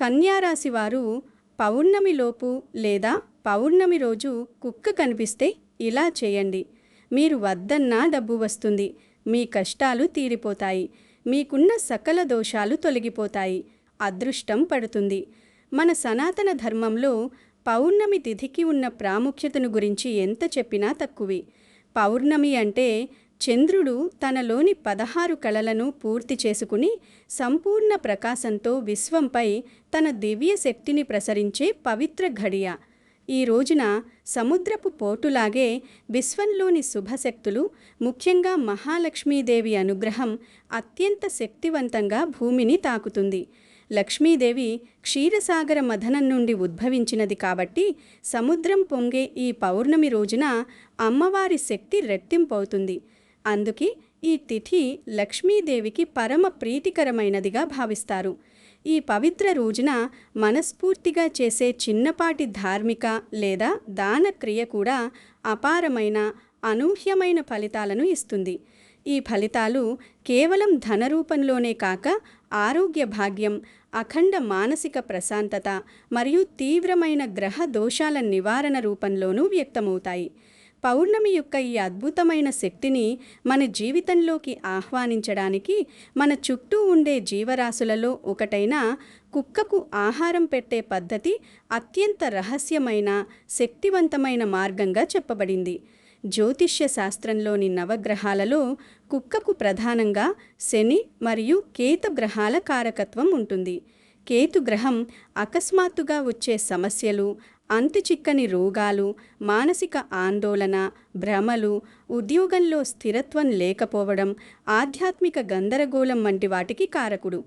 కన్యారాశి వారు పౌర్ణమిలోపు లేదా పౌర్ణమి రోజు కుక్క కనిపిస్తే ఇలా చేయండి. మీరు వద్దన్నా డబ్బు వస్తుంది, మీ కష్టాలు తీరిపోతాయి, మీకున్న సకల దోషాలు తొలగిపోతాయి, అదృష్టం పడుతుంది. మన సనాతన ధర్మంలో పౌర్ణమి తిథికి ఉన్న ప్రాముఖ్యతను గురించి ఎంత చెప్పినా తక్కువే. పౌర్ణమి అంటే చంద్రుడు తనలోని 16 కళలను పూర్తి చేసుకుని సంపూర్ణ ప్రకాశంతో విశ్వంపై తన దివ్య శక్తిని ప్రసరించే పవిత్ర ఘడియ. ఈ రోజున సముద్రపు పోటులాగే విశ్వంలోని శుభశక్తులు, ముఖ్యంగా మహాలక్ష్మీదేవి అనుగ్రహం అత్యంత శక్తివంతంగా భూమిని తాకుతుంది. లక్ష్మీదేవి క్షీరసాగర మథనం నుండి ఉద్భవించినది కాబట్టి సముద్రం పొంగే ఈ పౌర్ణమి రోజున అమ్మవారి శక్తి రెట్టింపవుతుంది. అందుకే ఈ తిథి లక్ష్మీదేవికి పరమ ప్రీతికరమైనదిగా భావిస్తారు. ఈ పవిత్ర రోజున మనస్ఫూర్తిగా చేసే చిన్నపాటి ధార్మిక లేదా దాన క్రియ కూడా అపారమైన అనూహ్యమైన ఫలితాలను ఇస్తుంది. ఈ ఫలితాలు కేవలం ధన రూపంలోనే కాక ఆరోగ్య భాగ్యం, అఖండ మానసిక ప్రశాంతత మరియు తీవ్రమైన గ్రహ దోషాల నివారణ రూపంలోనూ వ్యక్తమవుతాయి. పౌర్ణమి యొక్క ఈ అద్భుతమైన శక్తిని మన జీవితంలోకి ఆహ్వానించడానికి మన చుట్టూ ఉండే జీవరాశులలో ఒకటైన కుక్కకు ఆహారం పెట్టే పద్ధతి అత్యంత రహస్యమైన, శక్తివంతమైన మార్గంగా చెప్పబడింది. జ్యోతిష్య శాస్త్రంలోని నవగ్రహాలలో కుక్కకు ప్రధానంగా శని మరియు కేతు గ్రహాల కారకత్వం ఉంటుంది. కేతు గ్రహం అకస్మాత్తుగా వచ్చే సమస్యలు, అంతుచిక్కని రోగాలు, మానసిక ఆందోళన, భ్రమలు, ఉద్యోగంలో స్థిరత్వం లేకపోవడం, ఆధ్యాత్మిక గందరగోళం వంటి వాటికి కారకుడు.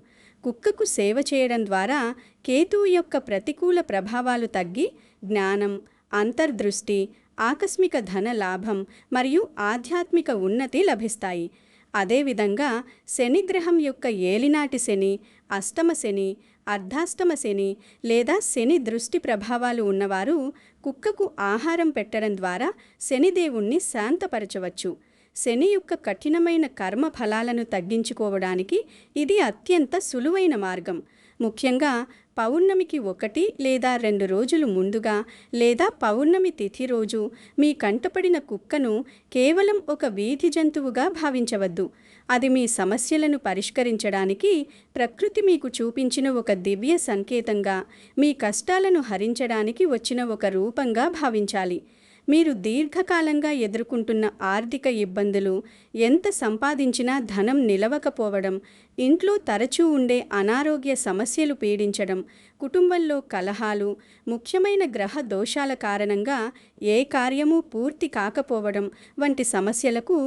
కుక్కకు సేవ చేయడం ద్వారా కేతువు యొక్క ప్రతికూల ప్రభావాలు తగ్గి జ్ఞానం, అంతర్దృష్టి, ఆకస్మిక ధన లాభం మరియు ఆధ్యాత్మిక ఉన్నతి లభిస్తాయి. అదేవిధంగా శనిగ్రహం యొక్క ఏలినాటి శని, అష్టమ శని, అర్ధాష్టమ శని లేదా శని దృష్టి ప్రభావాలు ఉన్నవారు కుక్కకు ఆహారం పెట్టడం ద్వారా శనిదేవుణ్ణి శాంతపరచవచ్చు. శని యొక్క కఠినమైన కర్మ ఫలాలను తగ్గించుకోవడానికి ఇది అత్యంత సులువైన మార్గం. ముఖ్యంగా పౌర్ణమికి 1 లేదా 2 రోజులు ముందుగా లేదా పౌర్ణమి తిథి రోజు మీ కంటపడిన కుక్కను కేవలం ఒక వీధి జంతువుగా భావించవద్దు. అది మీ సమస్యలను పరిష్కరించడానికి ప్రకృతి మీకు చూపించిన ఒక దివ్య సంకేతంగా, మీ కష్టాలను హరించడానికి వచ్చిన ఒక రూపంగా భావించాలి. మీరు దీర్ఘకాలంగా ఎదుర్కొంటున్న ఆర్థిక ఇబ్బందులు, ఎంత సంపాదించినా ధనం నిలవకపోవడం, ఇంట్లో తరచూ ఉండే అనారోగ్య సమస్యలు పీడించడం, కుటుంబంలో కలహాలు, ముఖ్యమైన గ్రహ దోషాల కారణంగా ఏ కార్యమూ పూర్తి కాకపోవడం వంటి సమస్యలకు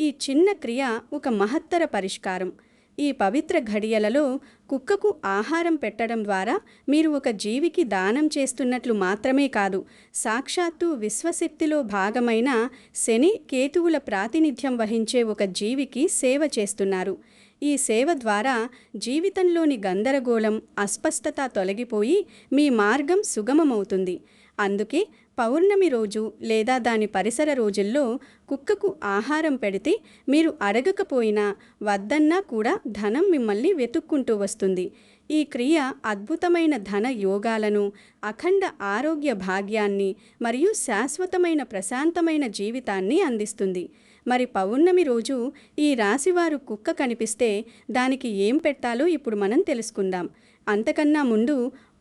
ఈ చిన్న క్రియ ఒక మహత్తర పరిష్కారం. ఈ పవిత్ర ఘడియలలో కుక్కకు ఆహారం పెట్టడం ద్వారా మీరు ఒక జీవికి దానం చేస్తున్నట్లు మాత్రమే కాదు, సాక్షాత్తు విశ్వశక్తిలో భాగమైన శని, కేతువుల ప్రాతినిధ్యం వహించే ఒక జీవికి సేవ చేస్తున్నారు. ఈ సేవ ద్వారా జీవితంలోని గందరగోళం, అస్పష్టత తొలగిపోయి మీ మార్గం సుగమమవుతుంది. అందుకే పౌర్ణమి రోజు లేదా దాని పరిసర రోజుల్లో కుక్కకు ఆహారం పెడితే మీరు అడగకపోయినా, వద్దన్నా కూడా ధనం మిమ్మల్ని వెతుక్కుంటూ వస్తుంది. ఈ క్రియ అద్భుతమైన ధన యోగాలను, అఖండ ఆరోగ్య భాగ్యాన్ని మరియు శాశ్వతమైన ప్రశాంతమైన జీవితాన్ని అందిస్తుంది. మరి పౌర్ణమి రోజు ఈ రాశివారు కుక్క కనిపిస్తే దానికి ఏం పెట్టాలో ఇప్పుడు మనం తెలుసుకుందాం. అంతకన్నా ముందు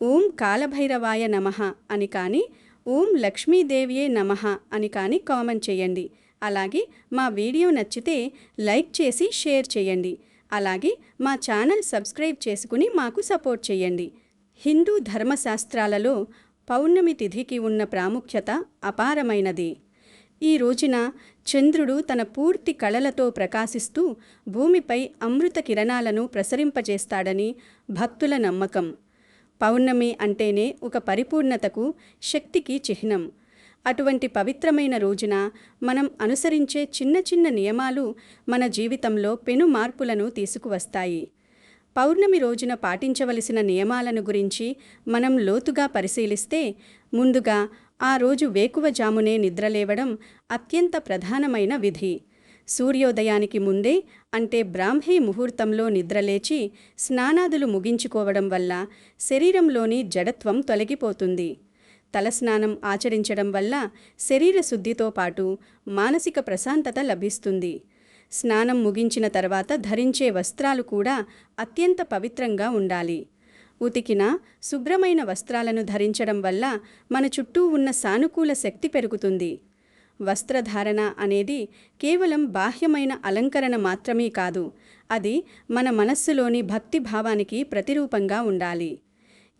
ఓం కాలభైరవాయ నమః అని కానీ, ఓం లక్ష్మీదేవియే నమః అని కానీ కామెంట్ చేయండి. అలాగే మా వీడియో నచ్చితే లైక్ చేసి షేర్ చేయండి. అలాగే మా ఛానల్ సబ్స్క్రైబ్ చేసుకుని మాకు సపోర్ట్ చేయండి. హిందూ ధర్మశాస్త్రాలలో పౌర్ణమి తిథికి ఉన్న ప్రాముఖ్యత అపారమైనది. ఈ రోజున చంద్రుడు తన పూర్తి కళలతో ప్రకాశిస్తూ భూమిపై అమృత కిరణాలను ప్రసరింపజేస్తాడని భక్తుల నమ్మకం. పౌర్ణమి అంటేనే ఒక పరిపూర్ణతకు, శక్తికి చిహ్నం. అటువంటి పవిత్రమైన రోజున మనం అనుసరించే చిన్న చిన్న నియమాలు మన జీవితంలో పెను మార్పులను తీసుకువస్తాయి. పౌర్ణమి రోజున పాటించవలసిన నియమాలను గురించి మనం లోతుగా పరిశీలిస్తే, ముందుగా ఆ రోజు వేకువజామునే నిద్రలేవడం అత్యంత ప్రధానమైన విధి. సూర్యోదయానికి ముందే అంటే బ్రాహ్మీ ముహూర్తంలో నిద్రలేచి స్నానాదులు ముగించుకోవడం వల్ల శరీరంలోని జడత్వం తొలగిపోతుంది. తలస్నానం ఆచరించడం వల్ల శరీర శుద్ధితో పాటు మానసిక ప్రశాంతత లభిస్తుంది. స్నానం ముగించిన తర్వాత ధరించే వస్త్రాలు కూడా అత్యంత పవిత్రంగా ఉండాలి. ఉతికిన శుభ్రమైన వస్త్రాలను ధరించడం వల్ల మన చుట్టూ ఉన్న సానుకూల శక్తి పెరుగుతుంది. వస్త్రధారణ అనేది కేవలం బాహ్యమైన అలంకరణ మాత్రమే కాదు, అది మన మనస్సులోని భక్తి భావానికి ప్రతిరూపంగా ఉండాలి.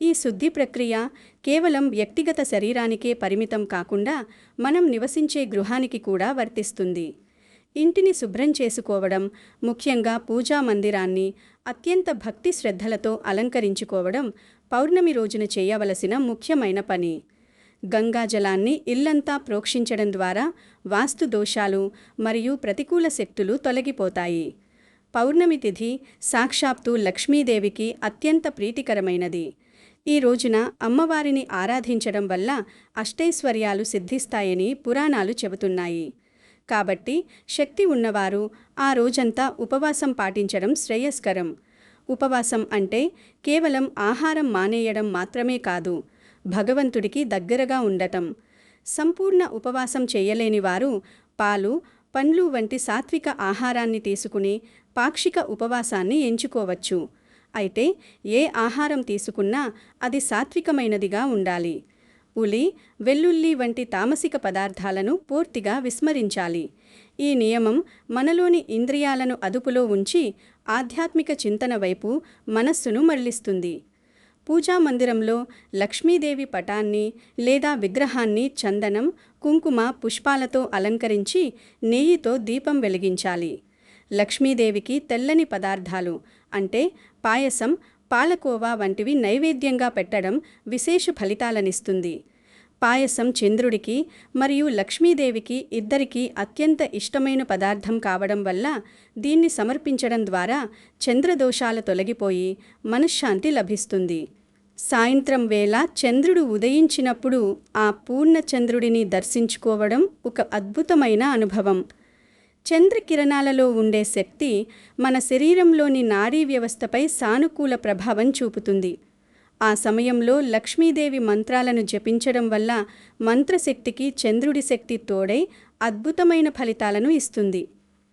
ఈ శుద్ధి ప్రక్రియ కేవలం వ్యక్తిగత శరీరానికే పరిమితం కాకుండా మనం నివసించే గృహానికి కూడా వర్తిస్తుంది. ఇంటిని శుభ్రం చేసుకోవడం, ముఖ్యంగా పూజా మందిరాన్ని అత్యంత భక్తి శ్రద్ధలతో అలంకరించుకోవడం పౌర్ణమి రోజున చేయవలసిన ముఖ్యమైన పని. గంగాజలాన్ని ఇల్లంతా ప్రోక్షించడం ద్వారా వాస్తు దోషాలు మరియు ప్రతికూల శక్తులు తొలగిపోతాయి. పౌర్ణమి తిథి సాక్షాత్తు లక్ష్మీదేవికి అత్యంత ప్రీతికరమైనది. ఈ రోజున అమ్మవారిని ఆరాధించడం వల్ల అష్టైశ్వర్యాలు సిద్ధిస్తాయని పురాణాలు చెబుతున్నాయి. కాబట్టి శక్తి ఉన్నవారు ఆ రోజంతా ఉపవాసం పాటించడం శ్రేయస్కరం. ఉపవాసం అంటే కేవలం ఆహారం మానేయడం మాత్రమే కాదు, భగవంతుడికి దగ్గరగా ఉండటం. సంపూర్ణ ఉపవాసం చేయలేని వారు పాలు, పండ్లు వంటి సాత్విక ఆహారాన్ని తీసుకుని పాక్షిక ఉపవాసాన్ని ఎంచుకోవచ్చు. అయితే ఏ ఆహారం తీసుకున్నా అది సాత్వికమైనదిగా ఉండాలి. ఉలి, వెల్లుల్లి వంటి తామసిక పదార్థాలను పూర్తిగా విస్మరించాలి. ఈ నియమం మనలోని ఇంద్రియాలను అదుపులో ఉంచి ఆధ్యాత్మిక చింతన వైపు మనస్సును మళ్లిస్తుంది. పూజా మందిరంలో లక్ష్మీదేవి పటాన్ని లేదా విగ్రహాన్ని చందనం, కుంకుమ, పుష్పాలతో అలంకరించి నెయ్యితో దీపం వెలిగించాలి. లక్ష్మీదేవికి తెల్లని పదార్థాలు అంటే పాయసం, పాలకోవా వంటివి నైవేద్యంగా పెట్టడం విశేష ఫలితాలనిస్తుంది. పాయసం చంద్రుడికి మరియు లక్ష్మీదేవికి ఇద్దరికీ అత్యంత ఇష్టమైన పదార్థం కావడం వల్ల దీన్ని సమర్పించడం ద్వారా చంద్రదోషాలు తొలగిపోయి మనశ్శాంతి లభిస్తుంది. సాయంత్రం వేళ చంద్రుడు ఉదయించినప్పుడు ఆ పూర్ణచంద్రుడిని దర్శించుకోవడం ఒక అద్భుతమైన అనుభవం. చంద్రకిరణాలలో ఉండే శక్తి మన శరీరంలోని నాడీ వ్యవస్థపై సానుకూల ప్రభావం చూపుతుంది. ఆ సమయంలో లక్ష్మీదేవి మంత్రాలను జపించడం వల్ల మంత్రశక్తికి చంద్రుడి శక్తి తోడై అద్భుతమైన ఫలితాలను ఇస్తుంది.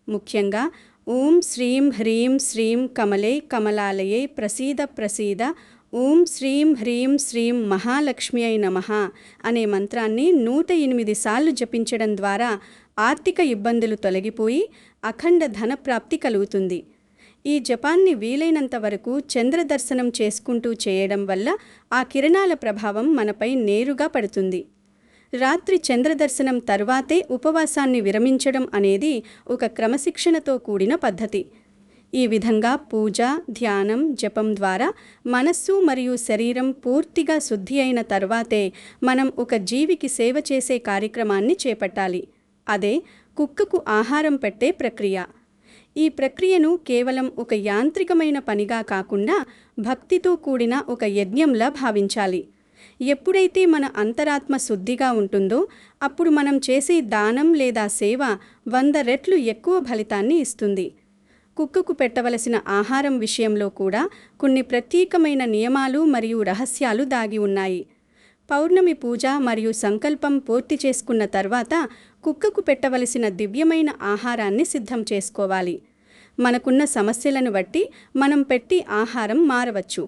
ముఖ్యంగా ఓం శ్రీం హ్రీం శ్రీం కమలే కమలాలయే ప్రసీద ప్రసీద ఓం శ్రీం హ్రీం శ్రీం మహాలక్ష్మ్యై నమః అనే మంత్రాన్ని 108 సార్లు జపించడం ద్వారా ఆర్థిక ఇబ్బందులు తొలగిపోయి అఖండ ధనప్రాప్తి కలుగుతుంది. ఈ జపాన్ని వీలైనంత వరకు చంద్రదర్శనం చేసుకుంటూ చేయడం వల్ల ఆ కిరణాల ప్రభావం మనపై నేరుగా పడుతుంది. రాత్రి చంద్రదర్శనం తర్వాతే ఉపవాసాన్ని విరమించడం అనేది ఒక క్రమశిక్షణతో కూడిన పద్ధతి. ఈ విధంగా పూజ, ధ్యానం, జపం ద్వారా మనస్సు మరియు శరీరం పూర్తిగా శుద్ధి అయిన తర్వాతే మనం ఒక జీవికి సేవ చేసే కార్యక్రమాన్ని చేపట్టాలి. అదే కుక్కకు ఆహారం పెట్టే ప్రక్రియ. ఈ ప్రక్రియను కేవలం ఒక యాంత్రికమైన పనిగా కాకుండా భక్తితో కూడిన ఒక యజ్ఞంలా భావించాలి. ఎప్పుడైతే మన అంతరాత్మ శుద్ధిగా ఉంటుందో అప్పుడు మనం చేసే దానం లేదా సేవ 100 రెట్లు ఎక్కువ ఫలితాన్ని ఇస్తుంది. కుక్కకు పెట్టవలసిన ఆహారం విషయంలో కూడా కొన్ని ప్రత్యేకమైన నియమాలు మరియు రహస్యాలు దాగి ఉన్నాయి. పౌర్ణమి పూజ మరియు సంకల్పం పూర్తి చేసుకున్న తర్వాత కుక్కకు పెట్టవలసిన దివ్యమైన ఆహారాన్ని సిద్ధం చేసుకోవాలి. మనకున్న సమస్యలను బట్టి మనం పెట్టి ఆహారం మారవచ్చు.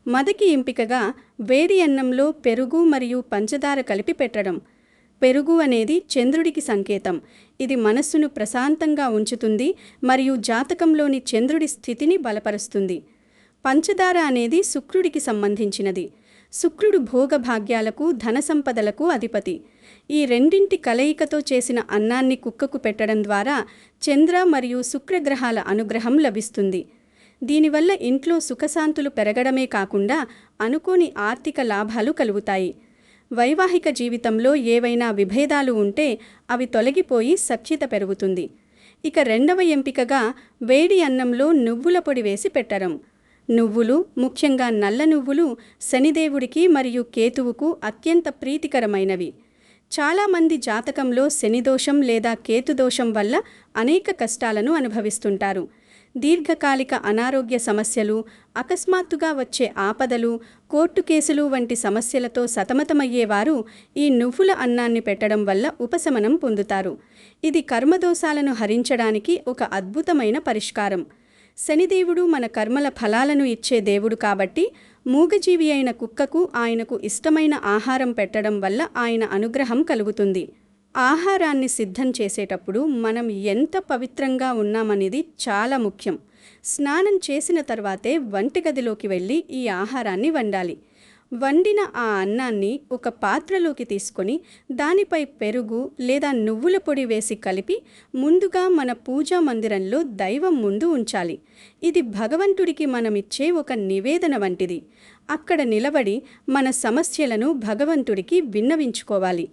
మొదటి ఎంపికగా వేడి అన్నంలో పెరుగు మరియు పంచదార కలిపి పెట్టడం. పెరుగు అనేది చంద్రుడికి సంకేతం. ఇది మనస్సును ప్రశాంతంగా ఉంచుతుంది మరియు జాతకంలోని చంద్రుడి స్థితిని బలపరుస్తుంది. పంచదార అనేది శుక్రుడికి సంబంధించినది. శుక్రుడు భోగభాగ్యాలకు, ధన సంపదలకు అధిపతి. ఈ రెండింటి కలయికతో చేసిన అన్నాన్ని కుక్కకు పెట్టడం ద్వారా చంద్ర మరియు శుక్రగ్రహాల అనుగ్రహం లభిస్తుంది. దీనివల్ల ఇంట్లో సుఖశాంతులు పెరగడమే కాకుండా అనుకోని ఆర్థిక లాభాలు కలుగుతాయి. వైవాహిక జీవితంలో ఏవైనా విభేదాలు ఉంటే అవి తొలగిపోయి సఖ్యత పెరుగుతుంది. ఇక రెండవ ఎంపికగా వేడి అన్నంలో నువ్వుల పొడి వేసి పెట్టడం. నువ్వులు, ముఖ్యంగా నల్ల నువ్వులు శనిదేవుడికి మరియు కేతువుకు అత్యంత ప్రీతికరమైనవి. చాలామంది జాతకంలో శనిదోషం లేదా కేతుదోషం వల్ల అనేక కష్టాలను అనుభవిస్తుంటారు. దీర్ఘకాలిక అనారోగ్య సమస్యలు, అకస్మాత్తుగా వచ్చే ఆపదలు, కోర్టు కేసులు వంటి సమస్యలతో సతమతమయ్యేవారు ఈ నువ్వుల అన్నాన్ని పెట్టడం వల్ల ఉపశమనం పొందుతారు. ఇది కర్మదోషాలను హరించడానికి ఒక అద్భుతమైన పరిష్కారం. శనిదేవుడు మన కర్మల ఫలాలను ఇచ్చే దేవుడు కాబట్టి మూగజీవి అయిన కుక్కకు ఆయనకు ఇష్టమైన ఆహారం పెట్టడం వల్ల ఆయన అనుగ్రహం కలుగుతుంది. ఆహారాన్ని సిద్ధం చేసేటప్పుడు మనం ఎంత పవిత్రంగా ఉన్నామనేది చాలా ముఖ్యం. స్నానం చేసిన తర్వాతే వంటగదిలోకి వెళ్ళి ఈ ఆహారాన్ని వండాలి. వండిన ఆ అన్నాన్ని ఒక పాత్రలోకి తీసుకొని దానిపై పెరుగు లేదా నువ్వుల పొడి వేసి కలిపి ముందుగా మన పూజా మందిరంలో దైవం ముందు ఉంచాలి. ఇది భగవంతుడికి మనమిచ్చే ఒక నివేదన వంటిది. అక్కడ నిలబడి మన సమస్యలను భగవంతుడికి విన్నవించుకోవాలి.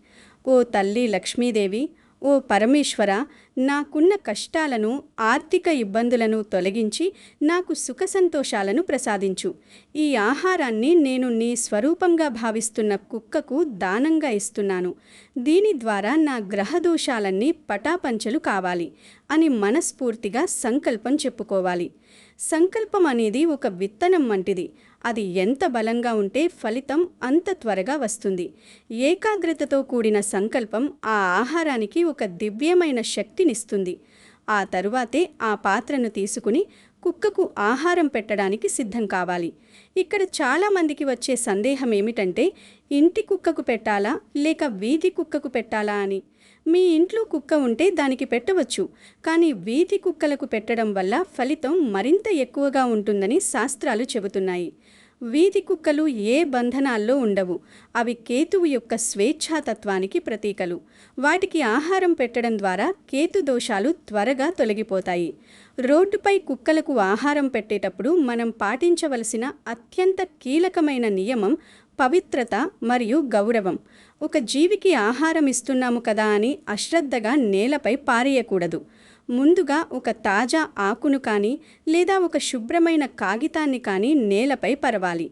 ఓ తల్లి లక్ష్మీదేవి, ఓ పరమేశ్వర, నాకున్న కష్టాలను, ఆర్థిక ఇబ్బందులను తొలగించి నాకు సుఖ సంతోషాలను ప్రసాదించు. ఈ ఆహారాన్ని నేను నీ స్వరూపంగా భావిస్తున్న కుక్కకు దానంగా ఇస్తున్నాను. దీని ద్వారా నా గ్రహదోషాలన్నీ పటాపంచలు కావాలి అని మనస్ఫూర్తిగా సంకల్పం చెప్పుకోవాలి. సంకల్పం అనేది ఒక విత్తనం వంటిది. అది ఎంత బలంగా ఉంటే ఫలితం అంత త్వరగా వస్తుంది. ఏకాగ్రతతో కూడిన సంకల్పం ఆ ఆహారానికి ఒక దివ్యమైన శక్తినిస్తుంది. ఆ తరువాతే ఆ పాత్రను తీసుకుని కుక్కకు ఆహారం పెట్టడానికి సిద్ధం కావాలి. ఇక్కడ చాలామందికి వచ్చే సందేహం ఏమిటంటే, ఇంటి కుక్కకు పెట్టాలా లేక వీధి కుక్కకు పెట్టాలా అని. మీ ఇంట్లో కుక్క ఉంటే దానికి పెట్టవచ్చు, కానీ వీధి కుక్కలకు పెట్టడం వల్ల ఫలితం మరింత ఎక్కువగా ఉంటుందని శాస్త్రాలు చెబుతున్నాయి. వీధి కుక్కలు ఏ బంధనాల్లో ఉండవు. అవి కేతువు యొక్క స్వేచ్ఛాతత్వానికి ప్రతీకలు. వాటికి ఆహారం పెట్టడం ద్వారా కేతు దోషాలు త్వరగా తొలగిపోతాయి. రోడ్డుపై కుక్కలకు ఆహారం పెట్టేటప్పుడు మనం పాటించవలసిన అత్యంత కీలకమైన నియమం పవిత్రత మరియు గౌరవం. ఒక జీవికి ఆహారం ఇస్తున్నాము కదా అని అశ్రద్ధగా నేలపై పారేయకూడదు. ముందుగా ఒక తాజా ఆకును కానీ లేదా ఒక శుభ్రమైన కాగితాన్ని కానీ నేలపై పరవాలి.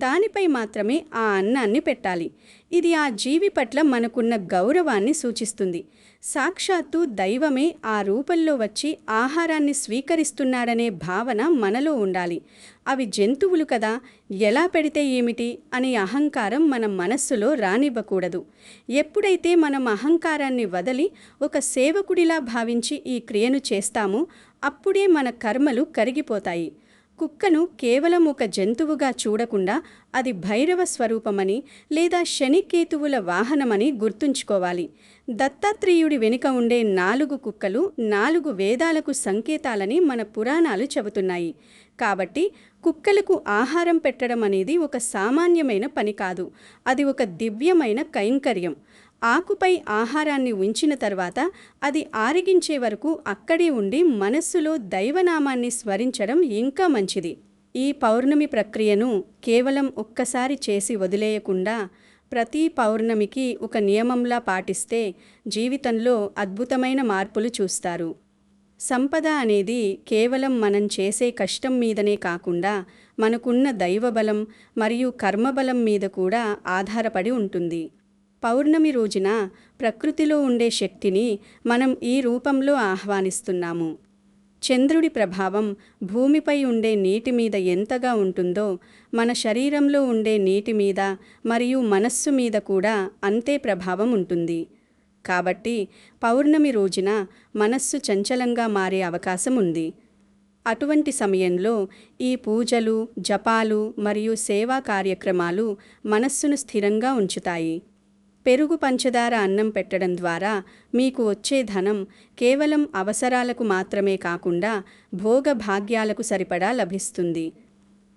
దానిపై మాత్రమే ఆ అన్నాన్ని పెట్టాలి. ఇది ఆ జీవి పట్ల మనకున్న గౌరవాన్ని సూచిస్తుంది. సాక్షాత్తు దైవమే ఆ రూపంలో వచ్చి ఆహారాన్ని స్వీకరిస్తున్నాడనే భావన మనలో ఉండాలి. అవి జంతువులు కదా, ఎలా పెడితే ఏమిటి అనే అహంకారం మన మనస్సులో రానివ్వకూడదు. ఎప్పుడైతే మనం అహంకారాన్ని వదిలి ఒక సేవకుడిలా భావించి ఈ క్రియను చేస్తామో అప్పుడే మన కర్మలు కరిగిపోతాయి. కుక్కను కేవలం ఒక జంతువుగా చూడకుండా అది భైరవ స్వరూపమని లేదా శనికేతువుల వాహనమని గుర్తుంచుకోవాలి. దత్తాత్రేయుడి వెనుక ఉండే 4 కుక్కలు 4 వేదాలకు సంకేతాలని మన పురాణాలు చెబుతున్నాయి. కాబట్టి కుక్కలకు ఆహారం పెట్టడం అనేది ఒక సామాన్యమైన పని కాదు. అది ఒక దివ్యమైన కైంకర్యం. ఆకుపై ఆహారాన్ని ఉంచిన తర్వాత అది ఆరగించే వరకు అక్కడే ఉండి మనస్సులో దైవనామాన్ని స్మరించడం ఇంకా మంచిది. ఈ పౌర్ణమి ప్రక్రియను కేవలం ఒక్కసారి చేసి వదిలేయకుండా ప్రతి పౌర్ణమికి ఒక నియమంలా పాటిస్తే జీవితంలో అద్భుతమైన మార్పులు చూస్తారు. సంపద అనేది కేవలం మనం చేసే కష్టం మీదనే కాకుండా మనకున్న దైవబలం మరియు కర్మబలం మీద కూడా ఆధారపడి ఉంటుంది. పౌర్ణమి రోజున ప్రకృతిలో ఉండే శక్తిని మనం ఈ రూపంలో ఆహ్వానిస్తున్నాము. చంద్రుడి ప్రభావం భూమిపై ఉండే నీటి మీద ఎంతగా ఉంటుందో మన శరీరంలో ఉండే నీటి మీద మరియు మనస్సు మీద కూడా అంతే ప్రభావం ఉంటుంది. కాబట్టి పౌర్ణమి రోజున మనస్సు చంచలంగా మారే అవకాశం ఉంది. అటువంటి సమయంలో ఈ పూజలు, జపాలు మరియు సేవా కార్యక్రమాలు మనస్సును స్థిరంగా ఉంచుతాయి. పెరుగు పంచదార అన్నం పెట్టడం ద్వారా మీకు వచ్చే ధనం కేవలం అవసరాలకు మాత్రమే కాకుండా భోగభాగ్యాలకు సరిపడా లభిస్తుంది.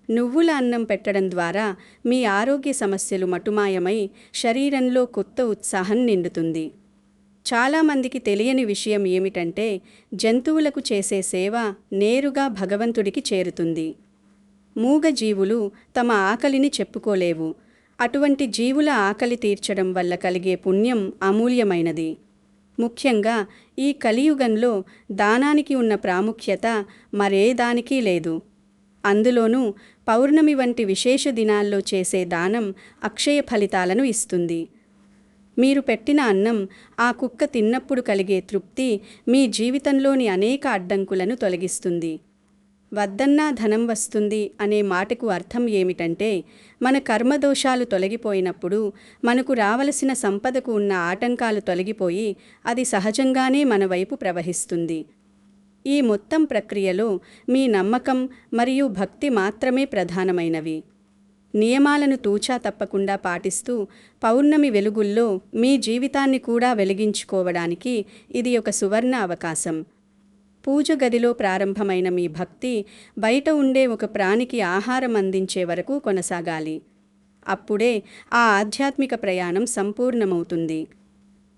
నువ్వుల అన్నం పెట్టడం ద్వారా మీ ఆరోగ్య సమస్యలు మటుమాయమై శరీరంలో కొత్త ఉత్సాహం నిండుతుంది. చాలామందికి తెలియని విషయం ఏమిటంటే, జంతువులకు చేసే సేవ నేరుగా భగవంతుడికి చేరుతుంది. మూగజీవులు తమ ఆకలిని చెప్పుకోలేవు. అటువంటి జీవుల ఆకలి తీర్చడం వల్ల కలిగే పుణ్యం అమూల్యమైనది. ముఖ్యంగా ఈ కలియుగంలో దానానికి ఉన్న ప్రాముఖ్యత మరే దానికి లేదు. అందులోనూ పౌర్ణమి వంటి విశేష దినాల్లో చేసే దానం అక్షయ ఫలితాలను ఇస్తుంది. మీరు పెట్టిన అన్నం ఆ కుక్క తిన్నప్పుడు కలిగే తృప్తి మీ జీవితంలోని అనేక అడ్డంకులను తొలగిస్తుంది. వద్దన్నా ధనం వస్తుంది అనే మాటకు అర్థం ఏమిటంటే, మన కర్మదోషాలు తొలగిపోయినప్పుడు మనకు రావలసిన సంపదకు ఉన్న ఆటంకాలు తొలగిపోయి అది సహజంగానే మన వైపు ప్రవహిస్తుంది. ఈ మొత్తం ప్రక్రియలో మీ నమ్మకం మరియు భక్తి మాత్రమే ప్రధానమైనవి. నియమాలను తూచా తప్పకుండా పాటిస్తూ పౌర్ణమి వెలుగుల్లో మీ జీవితాన్ని కూడా వెలిగించుకోవడానికి ఇది ఒక సువర్ణ అవకాశం. పూజ గదిలో ప్రారంభమైన మీ భక్తి బయట ఉండే ఒక ప్రాణికి ఆహారం అందించే వరకు కొనసాగాలి. అప్పుడే ఆ ఆధ్యాత్మిక ప్రయాణం సంపూర్ణమవుతుంది.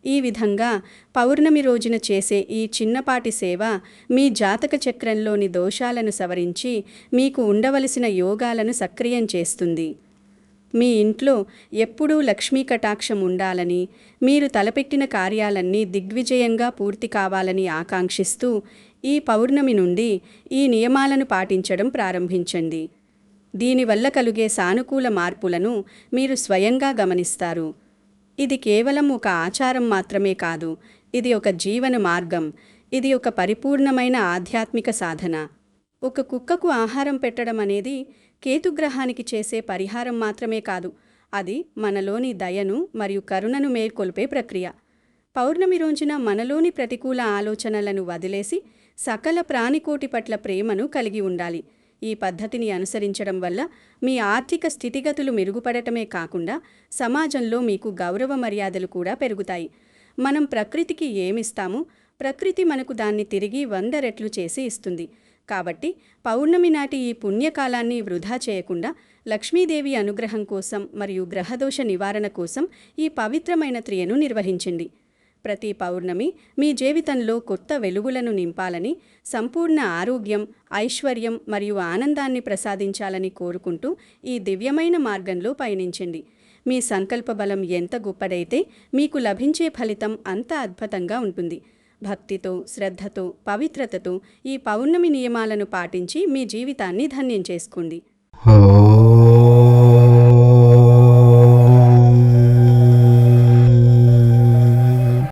ఈ విధంగా పౌర్ణమి రోజున చేసే ఈ చిన్నపాటి సేవ మీ జాతక చక్రంలోని దోషాలను సవరించి మీకు ఉండవలసిన యోగాలను సక్రియం చేస్తుంది. మీ ఇంట్లో ఎప్పుడూ లక్ష్మీ కటాక్షం ఉండాలని, మీరు తలపెట్టిన కార్యాలన్నీ దిగ్విజయంగా పూర్తి కావాలని ఆకాంక్షిస్తూ ఈ పౌర్ణమి నుండి ఈ నియమాలను పాటించడం ప్రారంభించండి. దీనివల్ల కలిగే సానుకూల మార్పులను మీరు స్వయంగా గమనిస్తారు. ఇది కేవలం ఒక ఆచారం మాత్రమే కాదు, ఇది ఒక జీవన మార్గం. ఇది ఒక పరిపూర్ణమైన ఆధ్యాత్మిక సాధన. ఒక కుక్కకు ఆహారం పెట్టడం అనేది కేతుగ్రహానికి చేసే పరిహారం మాత్రమే కాదు, అది మనలోని దయను మరియు కరుణను మేల్కొల్పే ప్రక్రియ. పౌర్ణమి రోజున మనలోని ప్రతికూల ఆలోచనలను వదిలేసి సకల ప్రాణికోటి పట్ల ప్రేమను కలిగి ఉండాలి. ఈ పద్ధతిని అనుసరించడం వల్ల మీ ఆర్థిక స్థితిగతులు మెరుగుపడటమే కాకుండా సమాజంలో మీకు గౌరవ మర్యాదలు కూడా పెరుగుతాయి. మనం ప్రకృతికి ఏమిస్తామో ప్రకృతి మనకు దాన్ని తిరిగి 100 రెట్లు చేసి ఇస్తుంది. కాబట్టి పౌర్ణమి నాటి ఈ పుణ్యకాలాన్ని వృధా చేయకుండా లక్ష్మీదేవి అనుగ్రహం కోసం మరియు గ్రహదోష నివారణ కోసం ఈ పవిత్రమైన క్రియను నిర్వహించండి. ప్రతి పౌర్ణమి మీ జీవితంలో కొత్త వెలుగులను నింపాలని, సంపూర్ణ ఆరోగ్యం, ఐశ్వర్యం మరియు ఆనందాన్ని ప్రసాదించాలని కోరుకుంటూ ఈ దివ్యమైన మార్గంలో పయనించండి. మీ సంకల్ప బలం ఎంత గొప్పదైతే మీకు లభించే ఫలితం అంత అద్భుతంగా ఉంటుంది. భక్తితో, శ్రద్ధతో, పవిత్రతతో ఈ పౌర్ణమి నియమాలను పాటించి మీ జీవితాన్ని ధన్యం చేసుకోండి.